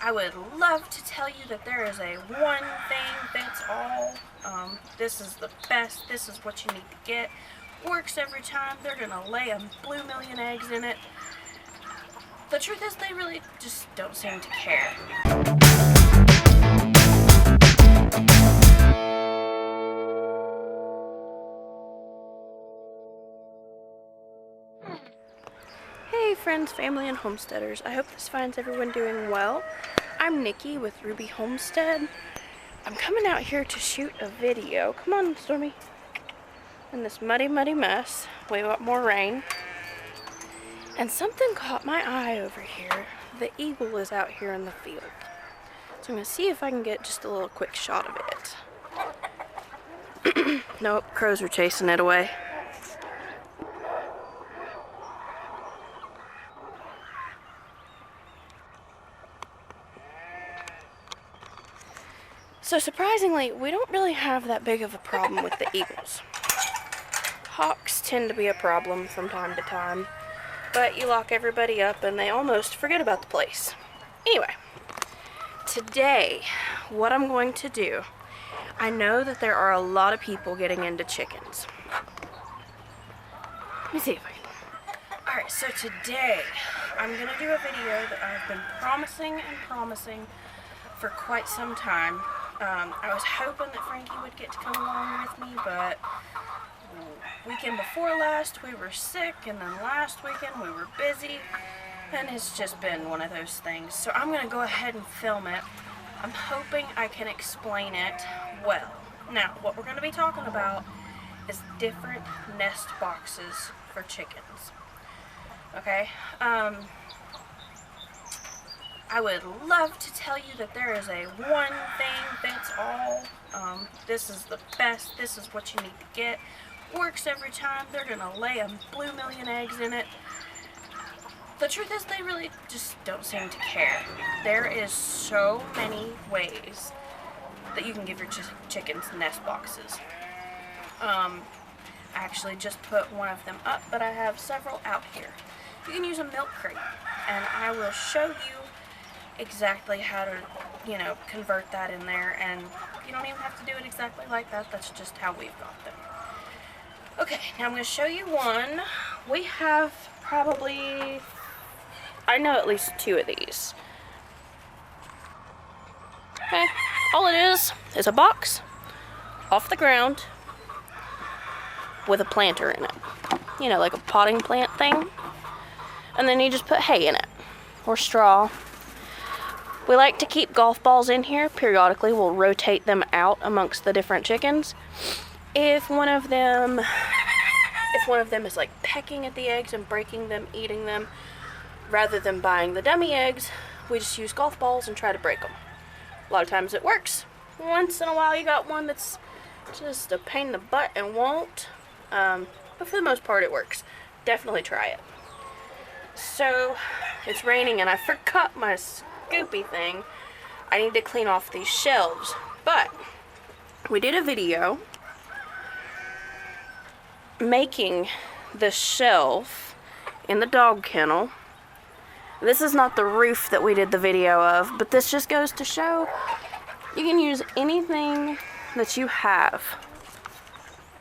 I would love to tell you that there is a one thing fits all. This is the best. This is what you need to get. Works every time. They're gonna lay a blue million eggs in it. The truth is, they really just don't seem to care. Hey friends, family, and homesteaders. I hope this finds everyone doing well. I'm Nickie with Ruby Homestead. I'm coming out here to shoot a video. Come on, Stormy. In this muddy mess. We got more rain. And something caught my eye over here. The eagle is out here in the field. So I'm going to see if I can get just a little quick shot of it. Nope, crows are chasing it away. So surprisingly, we don't really have that big of a problem with the eagles. Hawks tend to be a problem from time to time, but you lock everybody up and they almost forget about the place. Anyway, today, what I'm going to do, I know that there are a lot of people getting into chickens. Let me see if I can. Alright, so today, I'm going to do a video that I've been promising for quite some time. I was hoping that Frankie would get to come along with me, but weekend before last we were sick, and then last weekend we were busy, and it's just been one of those things. So I'm going to go ahead and film it. I'm hoping I can explain it well. Now, what we're going to be talking about is different nest boxes for chickens. Okay? I would love to tell you that there is a one thing fits all. This is the best. This is what you need to get. Works every time. They're gonna lay a blue million eggs in it. The truth is, they really just don't seem to care. There is so many ways that you can give your chickens nest boxes. I actually just put one of them up, but I have several out here. You can use a milk crate, and I will show you exactly how to, convert that in there, and you don't even have to do it exactly like that. That's just how we've got them. Okay, now I'm going to show you one. We have probably, I know at least two of these. Okay, all it is a box off the ground with a planter in it. Like a potting plant thing. And then you just put hay in it, or straw. We like to keep golf balls in here. Periodically, we'll rotate them out amongst the different chickens. If one of them is like pecking at the eggs and breaking them, eating them, rather than buying the dummy eggs, we just use golf balls and try to break them. A lot of times it works. Once in a while you got one that's just a pain in the butt and won't. But for the most part it works. Definitely try it. So, it's raining and I forgot my scoopy thing. I need to clean off these shelves, but we did a video making the shelf in the dog kennel. This is not the roof that we did the video of, but this just goes to show you can use anything that you have.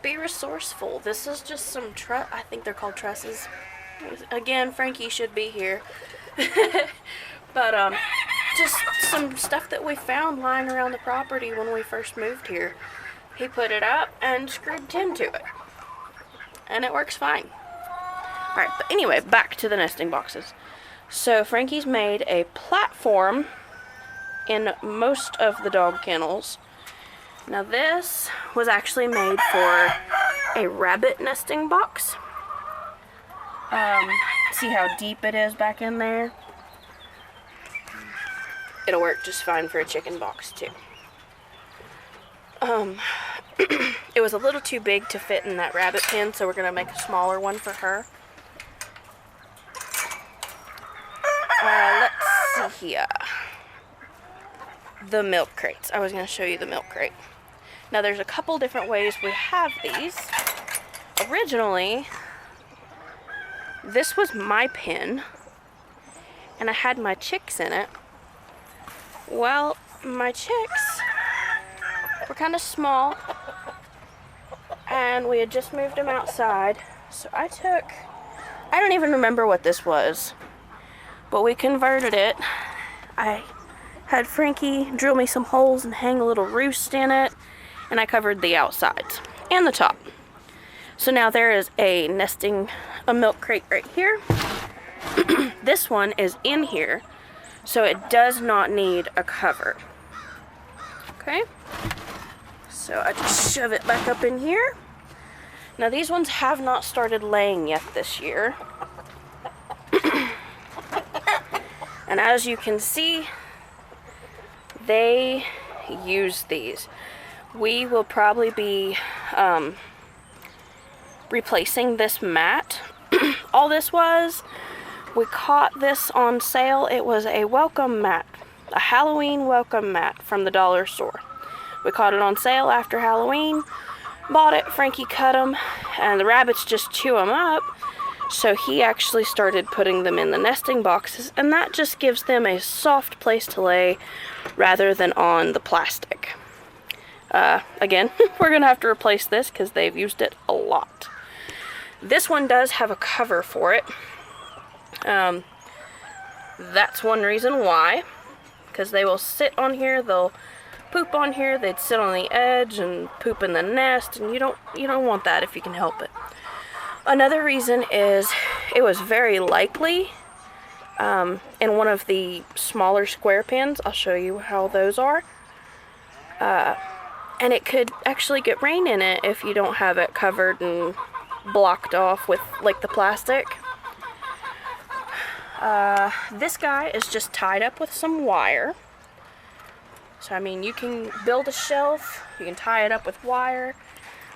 Be resourceful. This is just some I think they're called trusses. Again, Frankie should be here. But just some stuff that we found lying around the property when we first moved here. He put it up and screwed tin to it. And it works fine. Alright, but anyway, back to the nesting boxes. So Frankie's made a platform in most of the dog kennels. Now this was actually made for a rabbit nesting box. See how deep it is back in there? It'll work just fine for a chicken box too. It was a little too big to fit in that rabbit pen, so we're going to make a smaller one for her. Let's see here. The milk crates. I was going to show you the milk crate. Now there's a couple different ways we have these. Originally, this was my pen, and I had my chicks in it. Well, my chicks were kind of small, and we had just moved them outside. So I don't even remember what this was, but we converted it. I had Frankie drill me some holes and hang a little roost in it, and I covered the outsides and the top. So now there is a milk crate right here. This one is in here, so it does not need a cover. Okay, so I just shove it back up in here. Now these ones have not started laying yet this year. And as you can see, they use these. We will probably be replacing this mat. All this was, we caught this on sale. It was a welcome mat, a Halloween welcome mat from the dollar store. We caught it on sale after Halloween, bought it, Frankie cut them, and the rabbits just chew them up. So he actually started putting them in the nesting boxes, and that just gives them a soft place to lay rather than on the plastic. Again, we're gonna have to replace this because they've used it a lot. This one does have a cover for it. That's one reason why, because they will sit on here, they'll poop on here, they'd sit on the edge and poop in the nest, and you don't want that if you can help it. Another reason is it was very likely in one of the smaller square pens. I'll show you how those are. And it could actually get rain in it if you don't have it covered and blocked off with like the plastic. This guy is just tied up with some wire. So I mean, you can build a shelf, you can tie it up with wire.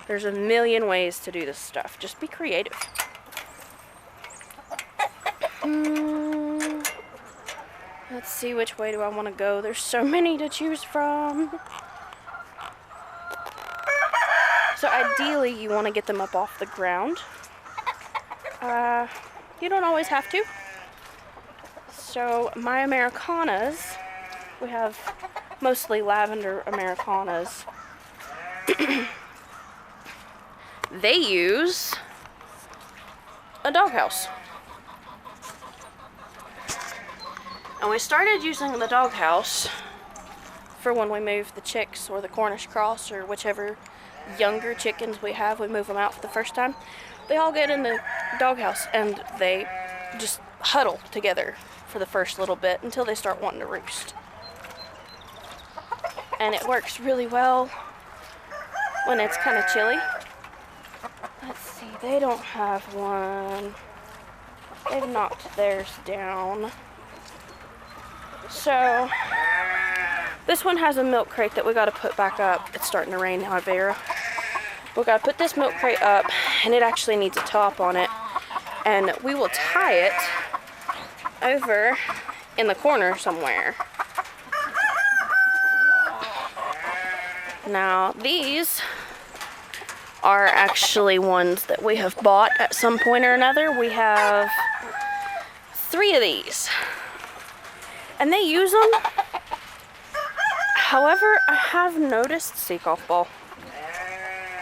There's a million ways to do this stuff. Just be creative. Let's see, which way do I want to go? There's so many to choose from. So ideally, you want to get them up off the ground. You don't always have to. So my Americanas, we have mostly lavender Americanas. They use a doghouse. And we started using the doghouse for when we move the chicks or the Cornish cross or whichever younger chickens we have. We move them out for the first time. They all get in the doghouse and they just huddle together for the first little bit until they start wanting to roost. And it works really well when it's kind of chilly. Let's see, they don't have one. They've knocked theirs down. So, this one has a milk crate that we gotta put back up. It's starting to rain now, Vera. We gotta put this milk crate up, and it actually needs a top on it. And we will tie it over in the corner somewhere. Now, these are actually ones that we have bought at some point or another. We have 3 of these. And they use them. However, I have noticed, see, golf ball.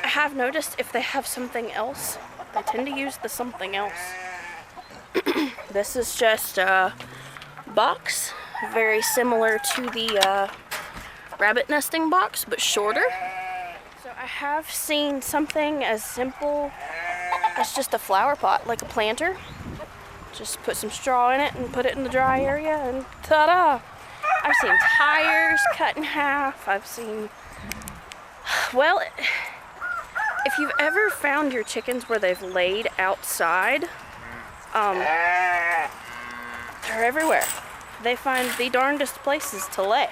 I have noticed if they have something else, they tend to use the something else. This is just a box, very similar to the rabbit nesting box, but shorter. So I have seen something as simple as just a flower pot, like a planter. Just put some straw in it and put it in the dry area and ta-da! I've seen tires cut in half. I've seen, well, if you've ever found your chickens where they've laid outside, they're everywhere. They find the darndest places to lay.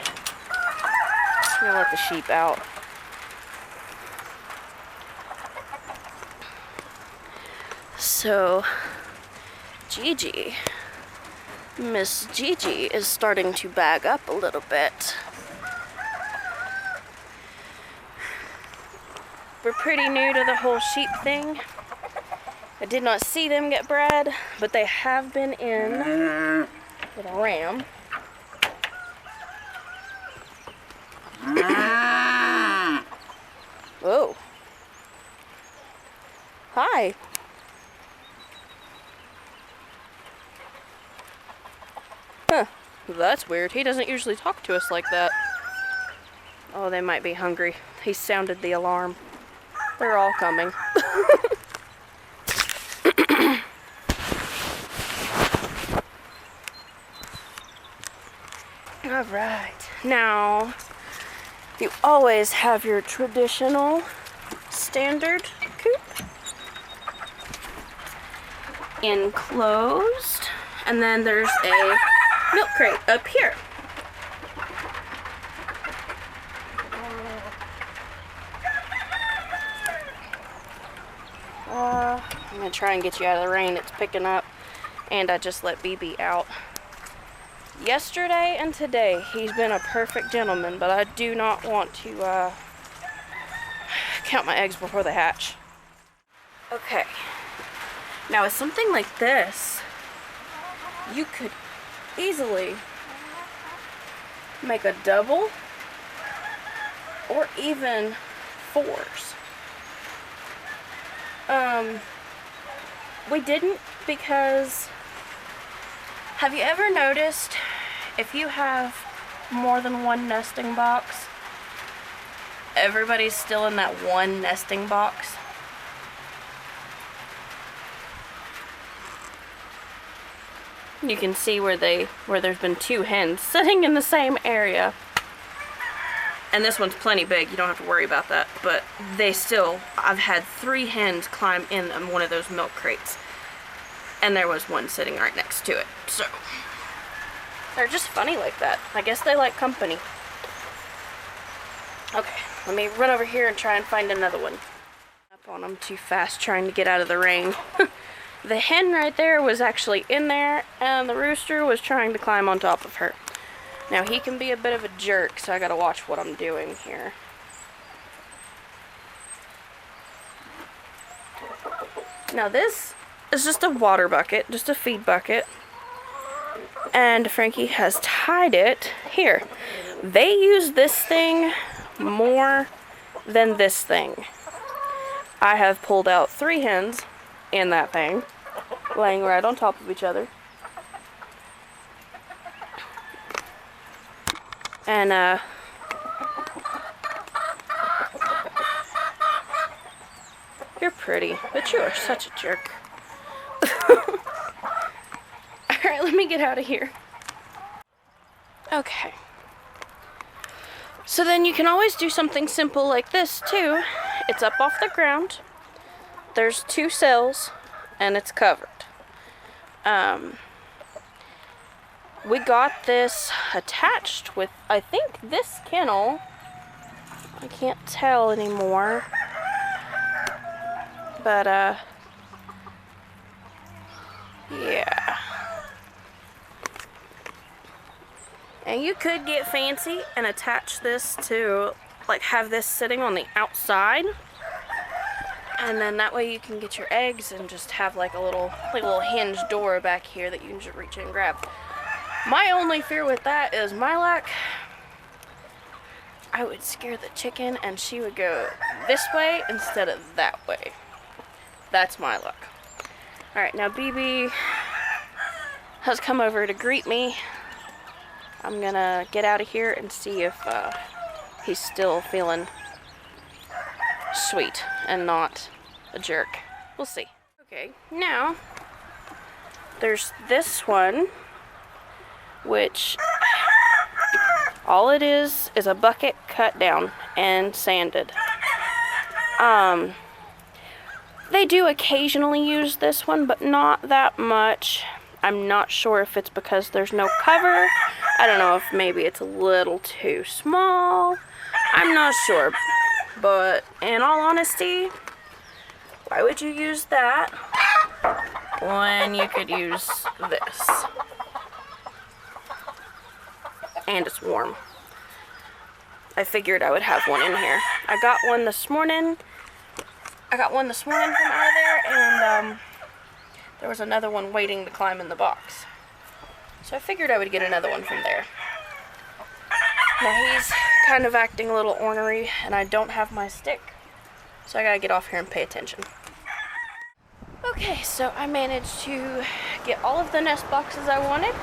I'm gonna let the sheep out. So, Gigi, Miss Gigi is starting to bag up a little bit. We're pretty new to the whole sheep thing. I did not see them get bred, but they have been in with a ram. That's weird. He doesn't usually talk to us like that. Oh, they might be hungry. He sounded the alarm. They're all coming. All right. Now, you always have your traditional standard coop enclosed, and then there's a milk crate up here. I'm gonna try and get you out of the rain. It's picking up, and I just let BB out. Yesterday and today, he's been a perfect gentleman, but I do not want to count my eggs before they hatch. Okay. Now, with something like this, you could easily make a double or even fours. We didn't because, have you ever noticed if you have more than one nesting box, everybody's still in that one nesting box? You can see where there's been two hens sitting in the same area. And this one's plenty big, you don't have to worry about that. But I've had 3 hens climb in one of those milk crates. And there was one sitting right next to it. So, they're just funny like that. I guess they like company. Okay, let me run over here and try and find another one. Up on them too fast trying to get out of the rain. The hen right there was actually in there, and the rooster was trying to climb on top of her. Now, he can be a bit of a jerk, so I gotta watch what I'm doing here. Now, this is just a water bucket, just a feed bucket. And Frankie has tied it here. They use this thing more than this thing. I have pulled out 3 hens in that thing, laying right on top of each other. And, you're pretty, but you are such a jerk. Alright, let me get out of here. Okay. So then you can always do something simple like this, too. It's up off the ground. There's 2 cells, and it's covered. We got this attached with, I think, this kennel. I can't tell anymore. But, yeah. And you could get fancy and attach this to, like, have this sitting on the outside. And then that way you can get your eggs and just have like a little hinge door back here that you can just reach in and grab. My only fear with that is my luck. I would scare the chicken and she would go this way instead of that way. That's my luck. Alright, now BB has come over to greet me. I'm gonna get out of here and see if he's still feeling sweet and not a jerk. We'll see. Okay, now there's this one, which all it is a bucket cut down and sanded. They do occasionally use this one, but not that much. I'm not sure if it's because there's no cover. I don't know if maybe it's a little too small. I'm not sure. But in all honesty, why would you use that when you could use this? And it's warm. I figured I would have one in here. I got one this morning. From out of there, and there was another one waiting to climb in the box. So I figured I would get another one from there. Now he's kind of acting a little ornery, and I don't have my stick. So I gotta get off here and pay attention. Okay, so I managed to get all of the nest boxes I wanted.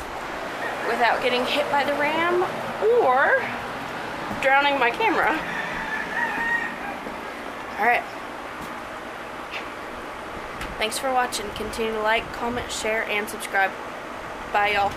without getting hit by the ram or drowning my camera. Alright. Thanks for watching. Continue to like, comment, share, and subscribe. Bye, y'all.